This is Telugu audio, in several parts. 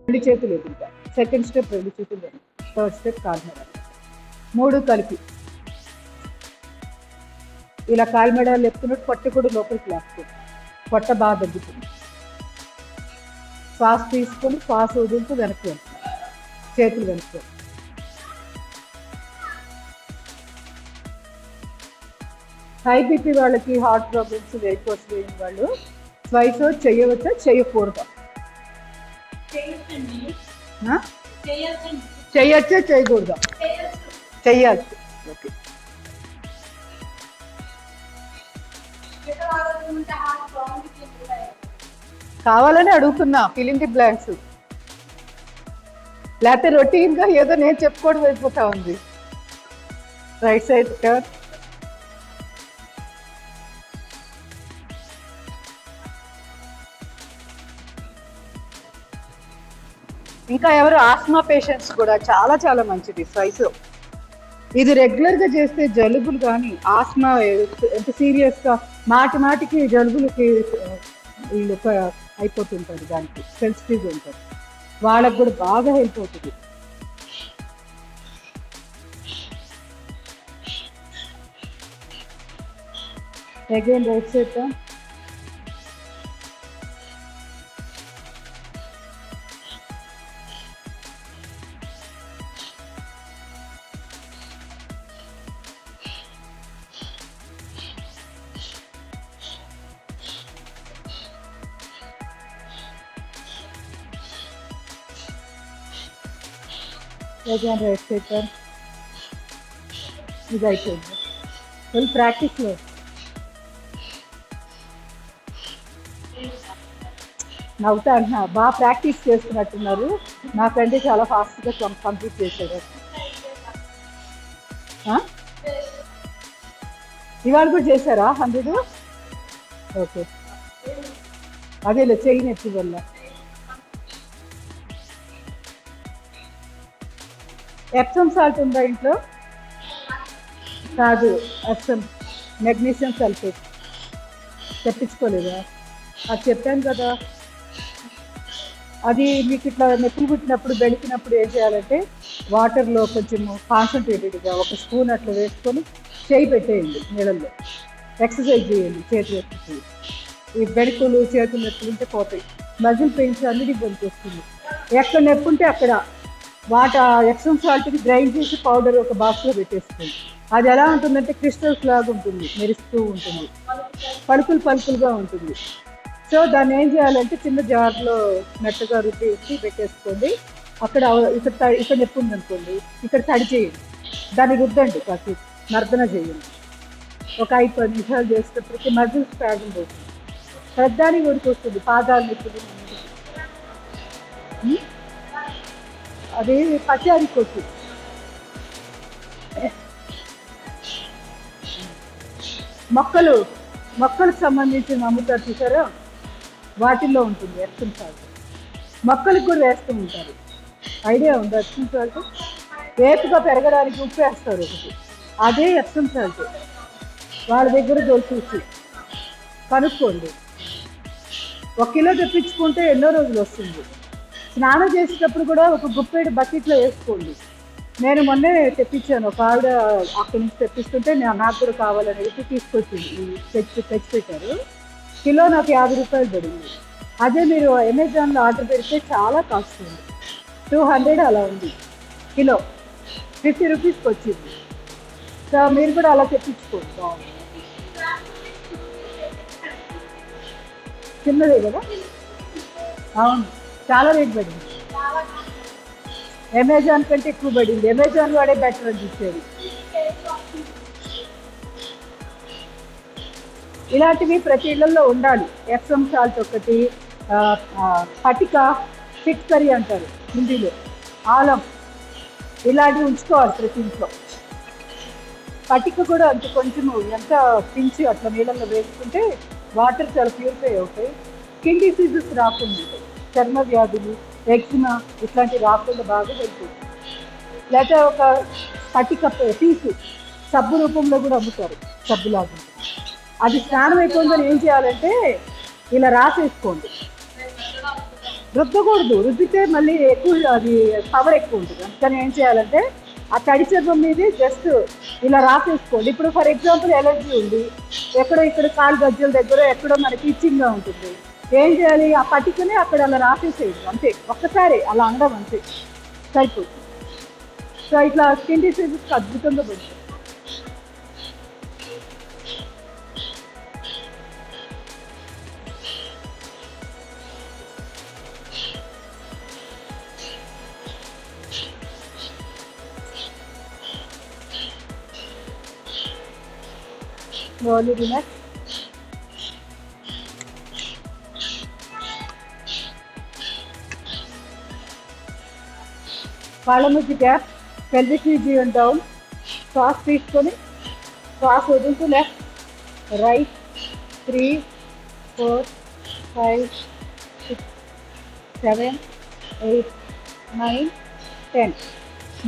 రెండు చేతులు ఎదురుగా, సెకండ్ స్టెప్ రెండు చేతులు వెనక్కి, థర్డ్ స్టెప్ కాల్మెడ, మూడు కలిపి ఇలా కాల్మెడ లేపుతున్నట్టు పొట్ట కూడా లోపలికి లాక్కోండి, పొట్ట బాగా తగ్గుతుంది. శ్వాస తీసుకొని శ్వాస వదులుతూ వెనక్కి వెళ్తాం, చేతులు వెనక్కి. హై బీపీ వాళ్ళకి, హార్ట్ ప్రాబ్లమ్స్, వెయిట్ లేని వాళ్ళు స్వైస్ చేయవచ్చా చేయకూడదా? చెయ్యొచ్చా చేయకూడదా? చెయ్యచ్చు. ఓకే. కావాలని అడుగుతున్నా, ఫిలింగ్ ది బ్లాంక్స్. లేకపోతే రొటీన్గా ఏదో నేను చెప్పుకోవడం అయిపోతా ఉంది. Right side turn. ఇంకా ఎవరు ఆస్మా పేషెంట్స్ కూడా చాలా చాలా మంచిది స్వైస్. ఇది రెగ్యులర్గా చేస్తే జలుబులు కానీ ఆస్మా ఎంత సీరియస్గా మాటికి జలుబులకి వీళ్ళు అయిపోతుంటారు, దానికి సెన్సిటివ్ ఉంటారు, వాళ్ళకు కూడా బాగా హెల్ప్ అవుతుంది. Again right side turn. Again right side turn. ఇది అయిపోయింది. ఫుల్ ప్రాక్టీస్లో నవ్వుతా అంటున్నా, బాగా ప్రాక్టీస్ చేస్తున్నట్టున్నారు. నాకంటే చాలా ఫాస్ట్గా కంప్లీట్ చేశారు. ఇవాళ కూడా చేశారా 100? ఓకే. అదేలే చెయ్యి నొప్పి వల్ల. ఎప్సమ్ సాల్ట్ ఉందా ఇంట్లో? కాదు, ఎప్సమ్ మెగ్నీషియం సల్ఫేట్ తెప్పించుకోలేదా? అది చెప్పాను కదా. అది మీకు ఇట్లా నొప్పులు పుట్టినప్పుడు బెడికినప్పుడు ఏం చేయాలంటే వాటర్లో కొంచెం కాన్సన్ట్రేటెడ్గా 1 స్పూన్ అట్లా వేసుకొని చేయి పెట్టేయండి నీళ్ళల్లో. ఎక్సర్సైజ్ చేయండి, చేతులు ఎక్సర్సైజ్. ఈ బెడుకులు చేతులు నొప్పులు ఉంటే పోతాయి. మజిల్ పెయిన్స్ అన్నిటికి పనిచేస్తుంది. ఎక్కడ నొప్పి ఉంటే అక్కడ ఎప్సమ్ సాల్ట్ని గ్రైండ్ చేసి పౌడర్ ఒక బాక్స్లో పెట్టేస్తుంది. అది ఎలా ఉంటుందంటే క్రిస్టల్స్ లాగా ఉంటుంది, మెరుస్తూ ఉంటుంది, పలుకులుగా ఉంటుంది. సో దాన్ని ఏం చేయాలంటే చిన్న జార్లో మెత్తగా రుద్ది పెట్టేసుకోండి. అక్కడ ఇక్కడ నొప్పి ఉందనుకోండి, ఇక్కడ తడి చేయండి, దాన్ని రుద్దండి, కాసేపు మర్దన చేయండి. ఒక 5-10 నిమిషాలు చేసేటప్పటికి మజిల్స్ ప్యాడింగ్ అవుతుంది, పెద్దానికి ఉడికొస్తుంది. పాదాలు నొప్పులు అది పచారీ కొట్టు. మొక్కలకు సంబంధించిన అమ్ముతారు చూసారా, వాటిల్లో ఉంటుంది ఎప్సమ్ సాల్ట్. మొక్కలకు కూడా వేస్తూ ఉంటారు. ఐడియా ఉందా ఎప్సమ్ సాల్ట్? ఏపుగా పెరగడానికి ఉప్పు వేస్తారు ఒకటి, అదే ఎప్సమ్ సాల్ట్. వాళ్ళ దగ్గర దొరికి కనుక్కోండి. 1 కిలో తెప్పించుకుంటే ఎన్నో రోజులు వస్తుంది. స్నానం చేసేటప్పుడు కూడా ఒక గుప్పెడు బకెట్లో వేసుకోండి. నేను మొన్నే తెప్పించాను, ఒక ఆవిడ అక్కడి నుంచి తెప్పిస్తుంటే నాకు కూడా కావాలని చెప్పి తీసుకొచ్చింది, తెచ్చి పెట్టారు. కిలో నాకు 50 రూపాయలు పడింది. అదే మీరు అమెజాన్లో ఆర్డర్ పెడితే చాలా కాస్ట్ ఉంది, 200 అలా ఉంది. కిలో 50 రూపీస్కి వచ్చింది. సో మీరు కూడా అలా తెప్పించుకోండి, బాగుంది. చిన్నదే కదా? అవును, చాలా రేట్ పడింది. అమెజాన్ కంటే ఎక్కువ పడింది. అమెజాన్ వాడే బెటర్ అని చూసేది. ఇలాంటివి ప్రతి ఇళ్లలో ఉండాలి. ఎప్సమ్ సాల్ట్ ఒకటి, పటిక, ఫిట్ కర్రీ అంటారు హిందీలో, ఆలం, ఇలాంటివి ఉంచుకోవాలి ప్రతి ఇంట్లో. పటిక కూడా అంత కొంచెము ఎంత పించి అట్లా నీళ్ళల్లో వేసుకుంటే వాటర్ చాలా ప్యూరిఫై అవుతాయి. స్కిన్ డిసీజెస్ రాకుండా, చర్మ వ్యాధులు, ఎగ్జిమా ఇట్లాంటివి రాకుండా బాగా హెల్ప్ అవుతుంది. లేకపోతే ఒక పటిక పీసు సబ్బు రూపంలో కూడా అమ్ముతారు, సబ్బులాగా. అది స్నానం అయిపోయిందని ఏం చేయాలంటే ఇలా రాసేసుకోండి. రుద్దకూడదు, రుద్దితే మళ్ళీ ఎక్కువ అది పవర్ ఎక్కువ ఉంటుంది. అందుకని ఏం చేయాలంటే ఆ తడి చర్మం మీద జస్ట్ ఇలా రాసేసుకోండి. ఇప్పుడు ఫర్ ఎగ్జాంపుల్ ఎలర్జీ ఉంది, ఎక్కడో ఇక్కడ కాలు గజ్జల దగ్గర ఎక్కడో మనకి ఇచ్చింగ్గా ఉంటుంది, ఏం చేయాలి, ఆ పట్టికని అక్కడ అలా రాసేసేయండి అంతే, ఒక్కసారి అలా అనడం అంతే సరిపోతుంది. సో ఇట్లా స్కిన్ డిసీజెస్కి అద్భుతంగా పడుతుంది. Slowly relax. కాళ్ళ మధ్య గ్యాప్, పెల్విక్ రీజియన్ డౌన్, శ్వాస తీసుకొని శ్వాస వదులుతూ లెఫ్ట్ రైట్ 3 4 5 6 7 8 9 10.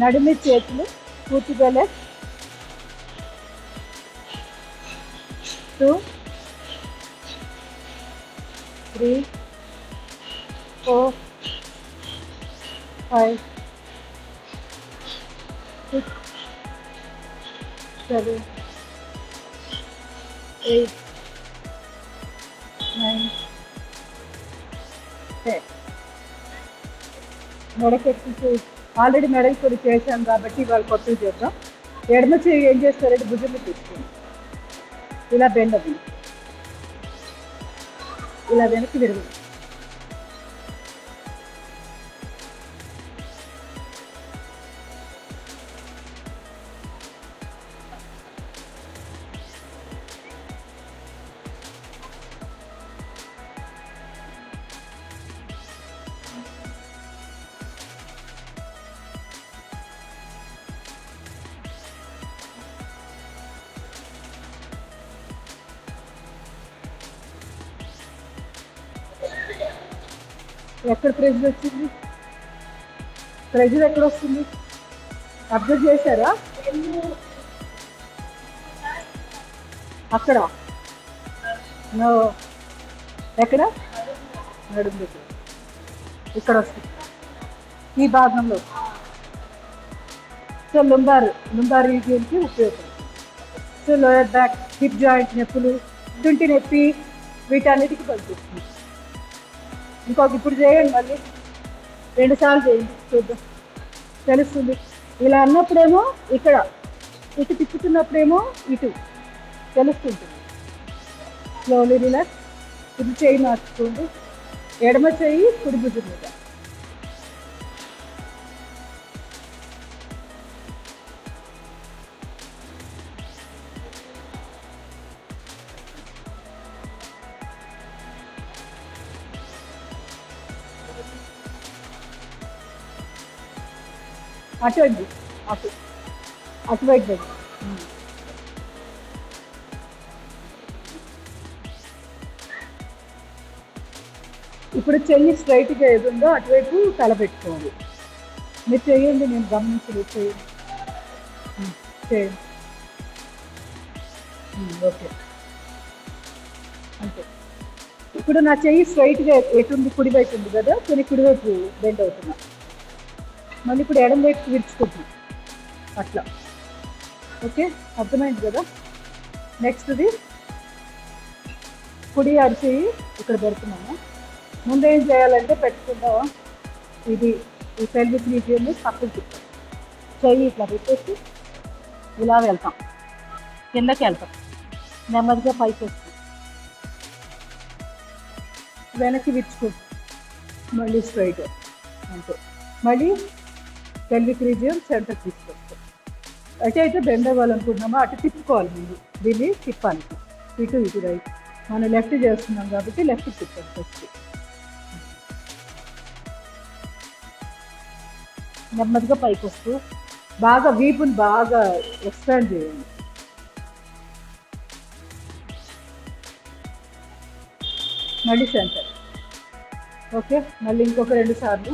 నడుమి చేతులు పూర్తిగా లెఫ్ట్ 2 3 4 5 6 7 8 9 10. మెడకి ఎక్సర్సైజ్ ఆల్రెడీ మెడకి కూడా చేశాం కాబట్టి ఇవాళ కొత్తగా చేద్దాం. ఎడమ చేయి ఏం చేస్తారంటే భుజం తీసుకోండి, ఇలా బెండ్ అవ్వండి, ఇలా వెనక్కి విరగండి. ఎక్కడ ప్రెజర్ వచ్చింది, ప్రెజర్ ఎక్కడ వస్తుంది అబ్జర్వ్ చేశారా? అక్కడ ఎక్కడ నడుము దగ్గర, ఇక్కడ వస్తుంది ఈ భాగంలో. సో లుంబార్ రీజియన్కి ఉపయోగపడుతుంది. So lower back, hip joint నొప్పులు, తుంటి నొప్పి, వీటన్నిటికీ పనిచేస్తుంది. ఇంకొక ఇప్పుడు చేయండి, మళ్ళీ 2 సార్లు చేయండి, చూద్దాం తెలుస్తుంది. ఇలా అన్నప్పుడేమో ఇక్కడ, ఇటు తిప్పుతున్నప్పుడేమో ఇటు తెలుస్తుంటుంది. Slowly relax. కుడి చేయి మార్చుకోండి, ఎడమ చేయి కుడి భుజం మీద. అటు అండి, అటువైపు. ఇప్పుడు చెయ్యి స్ట్రైట్గా ఏదుందో అటువైపు తల పెట్టుకోవాలి. మీరు చేయండి, నేను గమనించలేదు, చేయండి చేయండి. ఓకే అంతే. ఇప్పుడు నా చెయ్యి స్ట్రైట్గా ఎటుంది, కుడివైపు ఉంది కదా, కొన్ని కుడివైపు బెండ్ అవుతున్నా. మళ్ళీ ఇప్పుడు ఎడం వైపు విరుచుకుంటున్నాం అట్లా. ఓకే, అర్థమైంది కదా. నెక్స్ట్ది కుడి అరిచేయి ఇక్కడ పెడుతున్నాము. ముందేం చేయాలంటే పెట్టుకుందాం, ఇది ఈ పెల్విక్ రీజియన్ని పక్కకు తిప్పాం, చెయ్యి ఇట్లా పెట్టేసి ఇలా వెళ్తాం, కిందకి వెళ్తాం, నెమ్మదిగా పైకి వస్తాం, వెనక్కి విరుచుకుంటాం, మళ్ళీ స్ట్రైట్ అంతే. మళ్ళీ పెల్విక్ రీజియన్ సెంటర్ తీసుకొస్తాం. అయితే బెండ్ అవ్వాలనుకుంటున్నామో అటు తిప్పుకోవాలి, ముందు దీన్ని తిప్పాలి, ఇటు రైట్. మనం లెఫ్ట్ చేస్తున్నాం కాబట్టి లెఫ్ట్ తిప్పాలి ఫస్ట్. నెమ్మదిగా పైకి వస్తూ బాగా వీపుని బాగా ఎక్స్పాండ్ చేయండి. మళ్ళీ సెంటర్. ఓకే, మళ్ళీ ఇంకొక 2 సార్లు.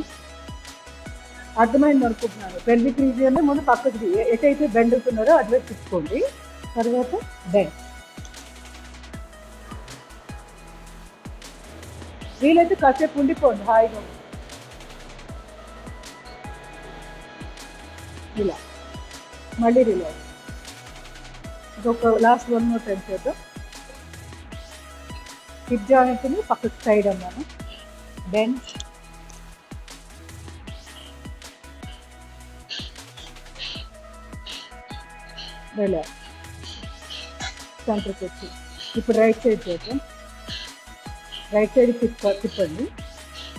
అర్థమైంది అనుకుంటున్నాను. పెల్విక్ రీజియన్ ముందు పక్కకి ఎటైతే బెండ్ అవుతున్నారో అటువైపు తిప్పుకోండి, తర్వాత బెండ్. వీలైతే కాసేపు ఉండిపోండి హాయిగా. ఇలా మళ్ళీ రిలాక్స్. ఇంకొక లాస్ట్ 1 more టైం చేద్దాం. హిప్ జాయింట్ని పక్కకు సైడ్ అన్నాను, బెండ్, రిలాక్స్, సెంటర్కి వచ్చి. ఇప్పుడు రైట్ సైడ్ చేద్దాం. రైట్ సైడ్ తిప్పండి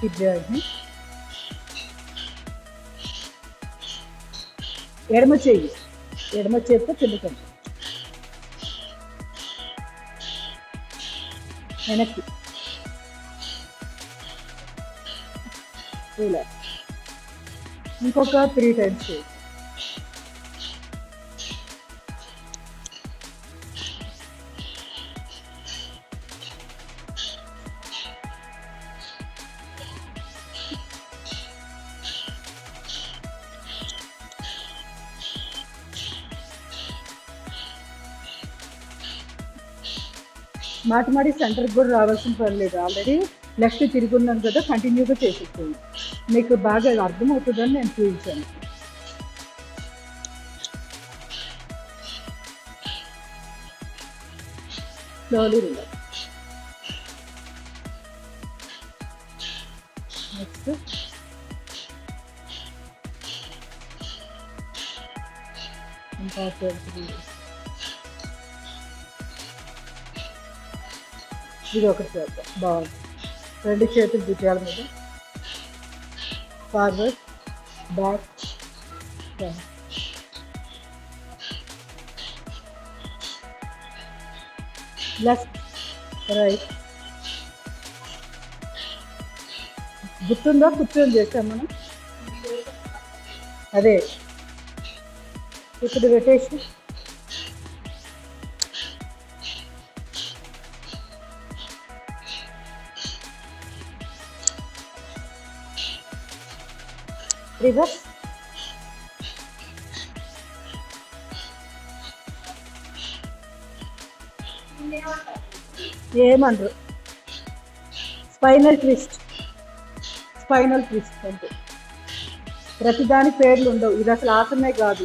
హిప్ జాయింట్ని. ఎడమ చేతితో కిందకండి, వెనక్కి, ఇలా ఇంకొక 3 times చేయండి. మాటి సెంటర్కి కూడా రావాల్సిన పని లేదు. ఆల్రెడీ లెఫ్ట్ తిరిగి ఉన్నాను కదా, కంటిన్యూగా చేసేస్తుంది. మీకు బాగా అర్థమవుతుందని నేను చూపించాను. Slowly relax. నెక్స్ట్ ఇంకా ఇది ఒకటి చేద్దాం. బాగుంది. 2 చేతులు భుజాల మీద, forward, back, front. Left, right. గుర్తుందా కూర్చొని చేసాం మనం? అదే. ఇప్పుడు రొటేషన్. రివర్స్. ఏమనరు. స్పైనల్ ట్విస్ట్ అంటే ప్రతిదాని పేర్లు ఉండవు. ఇది అసలు ఆసనమే కాదు,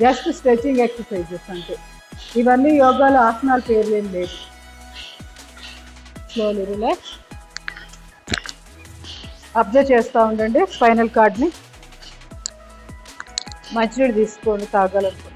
జస్ట్ స్ట్రెచింగ్ ఎక్సర్సైజెస్ అంటే. ఇవన్నీ యోగాలో ఆసనాల పేర్లు ఏం లేదు. Slowly relax. అబ్జర్వ్ చేస్తూ ఉండండి స్పైనల్ కార్డ్ని. మంచినీళ్ళు తీసుకోండి తాగాలనుకోండి.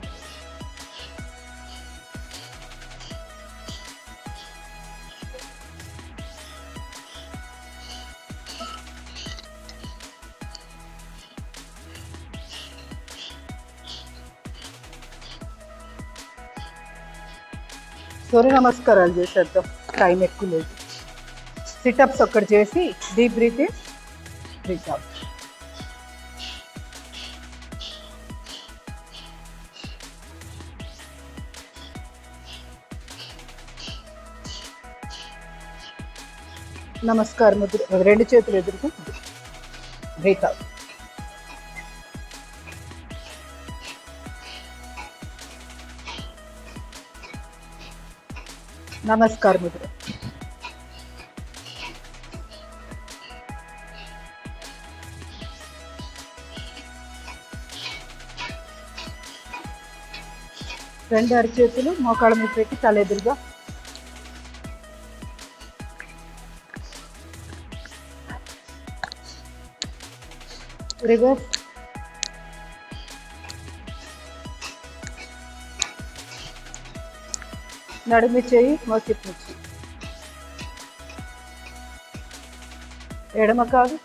సూర్య నమస్కారాలు చేసేద్దాం, టైం ఎక్కువ లేదు. సిటప్స్ ఒక్కటి చేసి deep breath in, breath out. నమస్కారం ముద్ర, 2 చేతులు ఎదురుకు, బ్రీత్ అవుట్. నమస్కార ముద్ర. రెండు అరచేతులు మోకాళ్ళ మీద పెట్టి తల ఎదురుగా. రివర్స్. నడుమి చేయి మోచిట్ నుంచి, ఎడమ కాదు.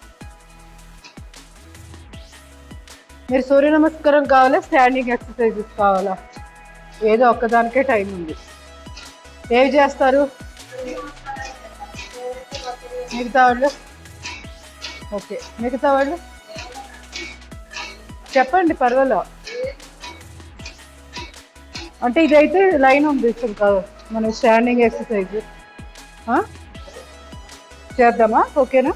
మీరు సూర్య నమస్కారం కావాలా, స్టాండింగ్ ఎక్సర్సైజెస్ కావాలా? ఏదో ఒక్కదానికే టైం ఉంది. ఏవి చేస్తారు మిగతా వాళ్ళు? ఓకే, మిగతా వాళ్ళు చెప్పండి, పర్వాలా. అంటే ఇదైతే లైన్ ఉంది ఇంకా మనం స్టాండింగ్ ఎక్సర్సైజ్ చేద్దామా? ఓకేనా?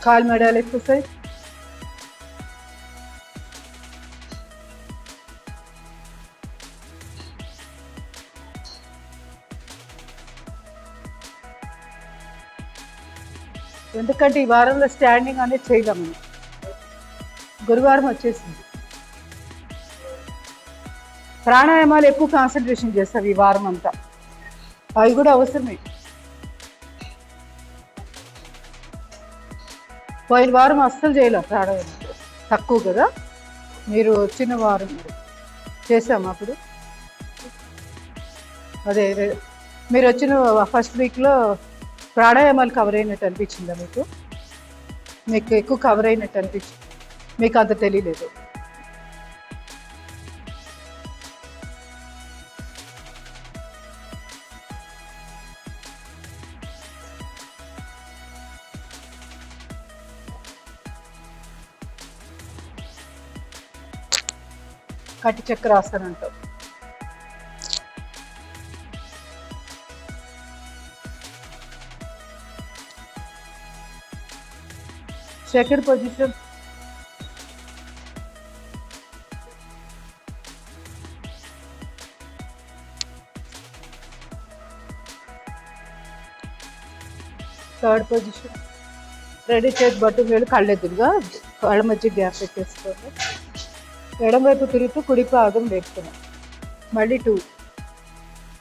కాలు మెడాల్ ఎక్సర్సైజ్. ఎందుకంటే ఈ వారంలో స్టాండింగ్ అనేది చేయలేము. గురువారం వచ్చేసింది. ప్రాణాయామాలు ఎక్కువ కాన్సన్ట్రేషన్ చేస్తావు ఈ వారం అంతా, అవి కూడా అవసరమే. పోయిన వారం అస్సలు చేయలే ప్రాణాయామం, తక్కువ కదా. మీరు వచ్చిన వారం చేసాము అప్పుడు. అదే మీరు వచ్చిన ఫస్ట్ వీక్లో ప్రాణాయామాలు కవర్ అయినట్టు అనిపించిందా మీకు? మీకు ఎక్కువ కవర్ అయినట్టు అనిపించింది, మీకు అంత తెలియలేదు. కట్టి చక్ర రాస్తానంటావు. Second position third position ready చేతి బట్టు వేలు కళ్ళెదురుగా కళ్ళ మధ్య గ్యాప్ పెట్టేసుకోండి. ఎడమవైపు తిరుగుతూ కుడి పాదం లేపుతున్నాం. మళ్ళీ 2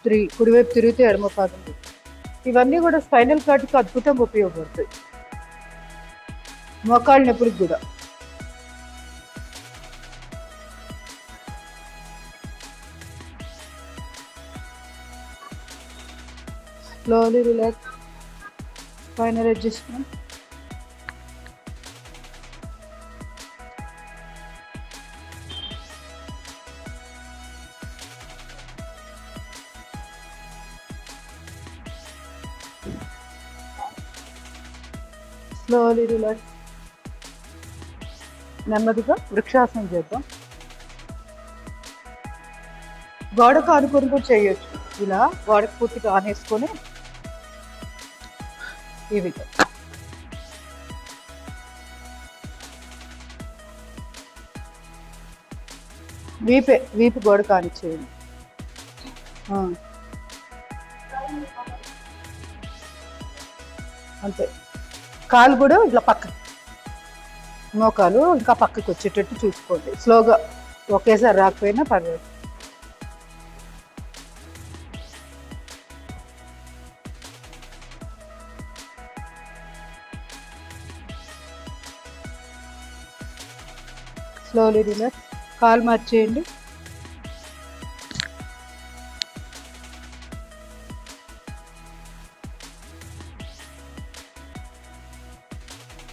3 కుడివైపు తిరుగుతూ ఎడమ పాదం లేపు. ఇవన్నీ కూడా స్పైనల్ కార్డ్కి అద్భుతంగా ఉపయోగపడతాయి, మోకాళ్ళ నొప్పులకు కూడా. Slowly relax, spinal adjustment. Slowly relax. నెమ్మదిగా వృక్షాసనం చేద్దాం. గోడకు ఆనుకొని కూడా చేయొచ్చు, ఇలా గోడకు పూర్తిగా ఆనేసుకొని ఈ విధంగా. వీపు గోడ కానిచ్చేయండి. అంతే. కాలు కూడా ఇట్లా పక్క, మోకాలు ఇంకా పక్కకు వచ్చేటట్టు చూసుకోండి. స్లోగా, ఒకేసారి రాకపోయినా పర్వాలేదు. Slowly relax. కాలు మార్చేయండి.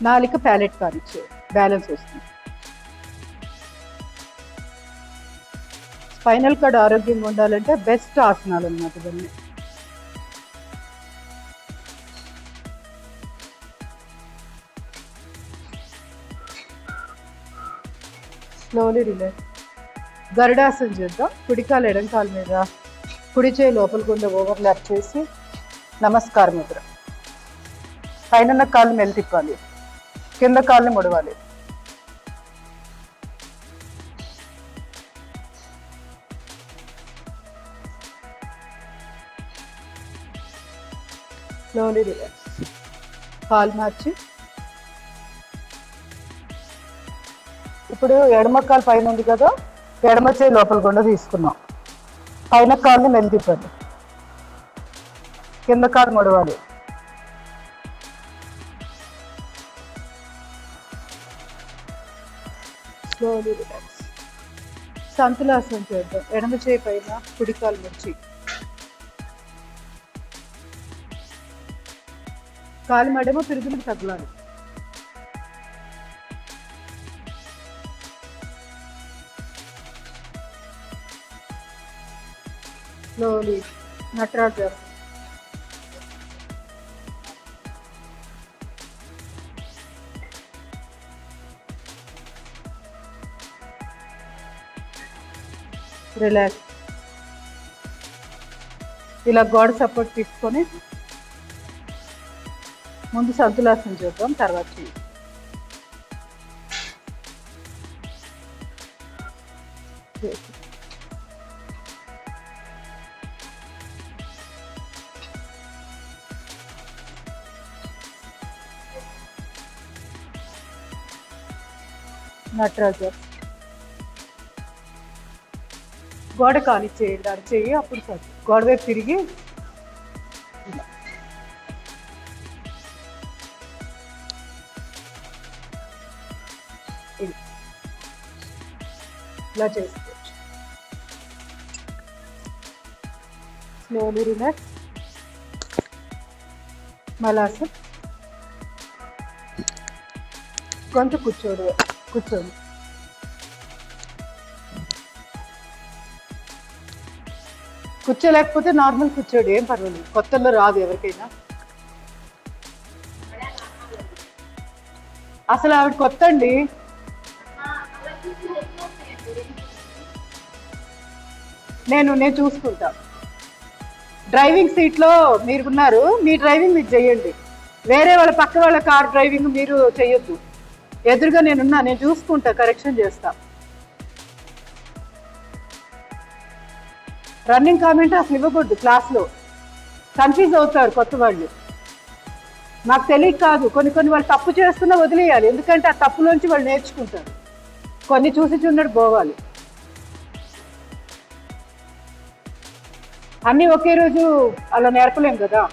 నాలుక ప్యాలెట్ కానిచ్చే, బ్యాలెన్స్ వస్తుంది. స్పైనల్ కార్డ్ ఆరోగ్యంగా ఉండాలంటే బెస్ట్ ఆసనాలు అన్నమాట ఇవన్నీ. Slowly relax. గరుడాసనం చేద్దాం. కుడికాలు ఎడంకాల మీద, కుడి చేయి లోపల గుండా ఓవర్లాప్ చేసి నమస్కార ముద్ర. పైన కాళ్ళు మెల్లి తిప్పాలి, కింద కాళ్ళని ముడవాలి. Slowly relax. కాలు మార్చి ఇప్పుడు ఎడమ కాలు పైన ఉంది కదా, ఎడమ చేయి లోపల గుండా తీసుకున్నాం. పైన కాళ్ళని మెల్లి తిప్పండి, కింద కాలు ముడవాలి. Slowly relax. సంతులాసనం చేద్దాం. ఎడమ చేయి పైన, కుడి కాలు ముడిచి, కాలు మడమ పిరుగులకు తగలాలి. స్లోలీ నటరాజాసనం. రిలాక్స్. ఇలా గోడ సపోర్ట్ తీసుకొని ముందు సంతులాసనం చేద్దాం, తర్వాత నటరాజర్. గోడ కానిచ్చేయండి, అది చెయ్యి, అప్పుడు సార్ గోడ వైపు తిరిగి ఇలా చేసుకోవచ్చు. Slowly relax. మలాసం. గొంతు కూర్చోండి. కూర్చోలేకపోతే నార్మల్ కూర్చోండి, ఏం పర్వాలేదు, కొత్తలో రాదు ఎవరికైనా. అసలు ఆవిడ కొత్త అండి. నేను చూసుకుంటా. డ్రైవింగ్ సీట్లో మీరున్నారు, మీ డ్రైవింగ్ మీరు చెయ్యండి. వేరే వాళ్ళ పక్క వాళ్ళ కార్ డ్రైవింగ్ మీరు చెయ్యొద్దు. ఎదురుగా నేను చూసుకుంటా, కరెక్షన్ చేస్తా. రన్నింగ్ కామెంట్ అసలు ఇవ్వకూడదు క్లాస్లో, కన్ఫ్యూజ్ అవుతారు కొత్త వాళ్ళు. నాకు తెలియక కాదు, కొన్ని వాళ్ళు తప్పు చేస్తున్నా వదిలేయాలి, ఎందుకంటే ఆ తప్పులోంచి వాళ్ళు నేర్చుకుంటారు. కొన్ని చూసి చూడడు పోవాలి. అన్నీ ఒకే రోజు అలా నేర్పలేం కదా.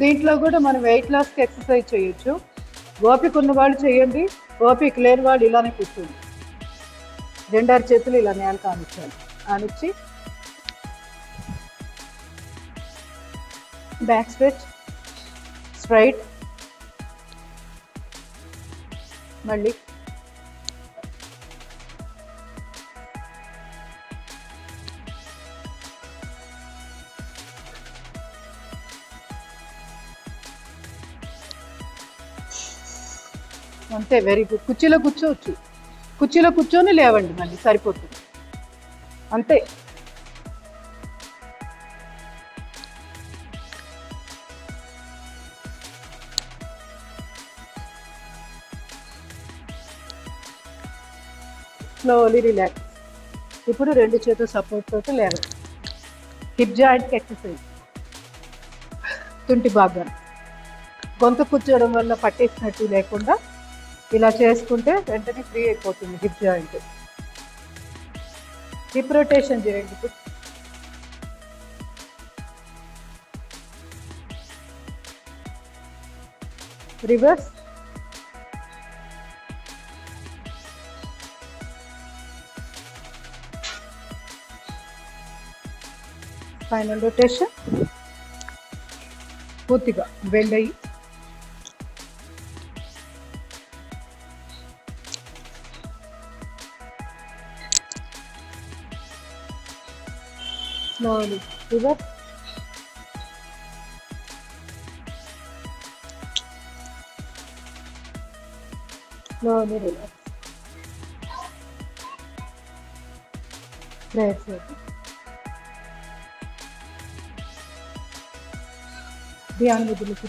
దీంట్లో కూడా మనం వెయిట్ లాస్కి ఎక్సర్సైజ్ చేయొచ్చు. ఓపిక ఉన్న వాళ్ళు చేయండి, ఓపిక లేని వాళ్ళు ఇలానే కూర్చోండి. 2 చేతులు ఇలా నేల కానిచ్చాలి. కానిచ్చి బ్యాక్ స్ట్రెచ్, స్ట్రైట్, మళ్ళీ అంతే. Very good. కుర్చీలో కూర్చోవచ్చు, కుర్చీలో కూర్చొని లేవండి, మళ్ళీ సరిపోతుంది అంతే. Slowly relax. ఇప్పుడు 2 చేతులు సపోర్ట్ తోటి లేవండి. హిప్ జాయింట్కి ఎక్సర్సైజ్. తుంటి భాగం గొంతు కూర్చోవడం వల్ల పట్టేసినట్టు లేకుండా ఇలా చేసుకుంటే వెంటనే ఫ్రీ అయిపోతుంది హిప్ జాయింట్. హిప్ రొటేషన్ చేయండి. ఇప్పుడు రివర్స్, స్పైనల్ రొటేషన్. పూర్తిగా బెండ్ అయ్యి slowly reverse. Slowly relax. Press it. ध्यान में दिल से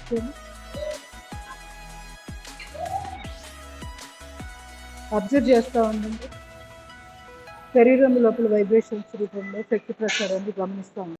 అబ్జర్వ్ చేస్తూ ఉండండి. శరీరం లోపల వైబ్రేషన్స్ రూపంలో శక్తి ప్రసారాన్ని గమనిస్తూ ఉండండి.